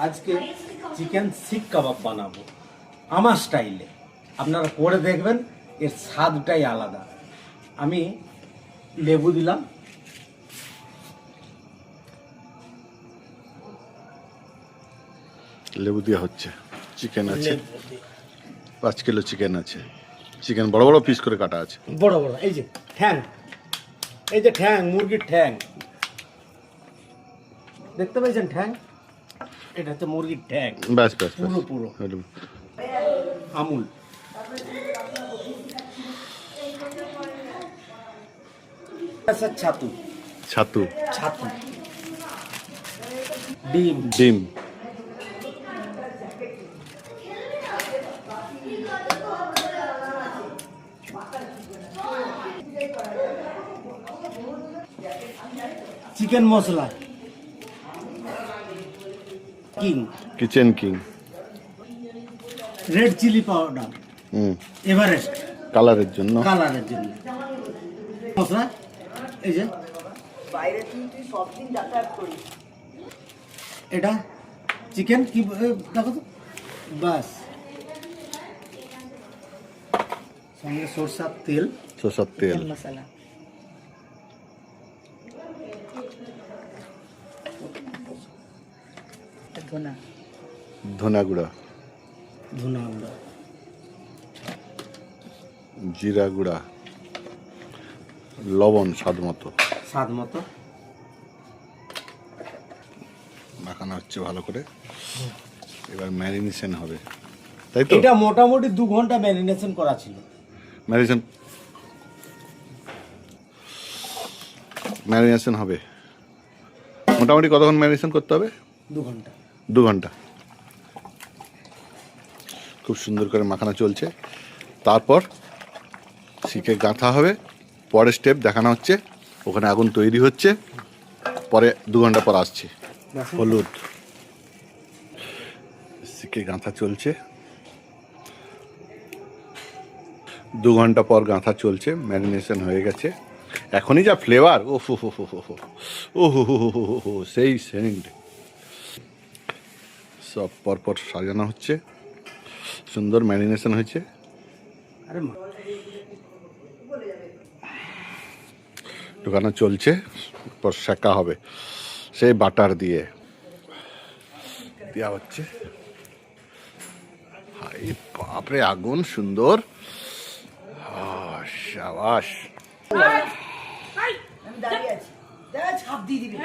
আজকে চিকেন শিক কাবাব বানাবো আমার স্টাইলে। আপনারা করে দেখবেন, এর স্বাদটাই আলাদা। আমি লেবু দিলাম, লেবু দেওয়া হচ্ছে। চিকেন আছে 5 কিলো চিকেন আছে। চিকেন বড় বড় পিস করে কাটা আছে, বড় বড়। এই যে ঠ্যাং, এই যে ঠ্যাং, মুরগির ঠ্যাং দেখতে পাইছেন? ঠ্যাং, এটা হচ্ছে মুরগির ঠ্যাং। ব্যাস ব্যাস পুরো পুরো আমুল। আচ্ছা, ছাতু ছাতু, ছাতু, ডিম, ডিম, chicken masala king, kitchen king, red chilli powder Everest কালারের জন্য, কালারের জন্য মশলা। এই যে বাইরে তুই সব দিন যাতায়াত করিস। এটা চিকেন কি দেখো তো, বাস। সঙ্গে সরষার তেল, সরষের তেল, মশলা ধনা, ধনা গুঁড়া, ধনা গুঁড়া, জিরা গুঁড়া, লবণ স্বাদ মতো। স্বাদ মতো মাখানো হচ্ছে ভালো করে। এবার ম্যারিনেশন হবে, তাই তো? এটা মোটামুটি 2 ঘন্টা ম্যারিনেশন করা ছিল। ম্যারিনেশন হবে মোটামুটি কতক্ষণ ম্যারিনেশন করতে হবে? 2 ঘন্টা। 2 ঘন্টা। খুব সুন্দর করে মাখানো চলছে। তারপর শিকে গাঁথা হবে। পরের স্টেপ দেখানো হচ্ছে, ওখানে আগুন তৈরি হচ্ছে। পরে 2 ঘন্টা পর আসছে। হলুদ, শিকে গাঁথা চলছে। 2 ঘন্টা পর গাঁথা চলছে, ম্যারিনেশন হয়ে গেছে। এখনই যা ফ্লেভার, ও হো হো হো হো ও হো হো হো হো হো, সেই সেন্ট। সব পরপর সাজানো হচ্ছে, সুন্দর ম্যারিনেশন হয়েছে। আরে ঢোকানো চলছে, পর সেকা হবে সেই বাটার দিয়ে দেওয়া হচ্ছে। হাই বাপরে, আগুন সুন্দর, শাবাশ। আমি দাঁড়িয়ে আছি, ছাপ দিয়ে দিবি।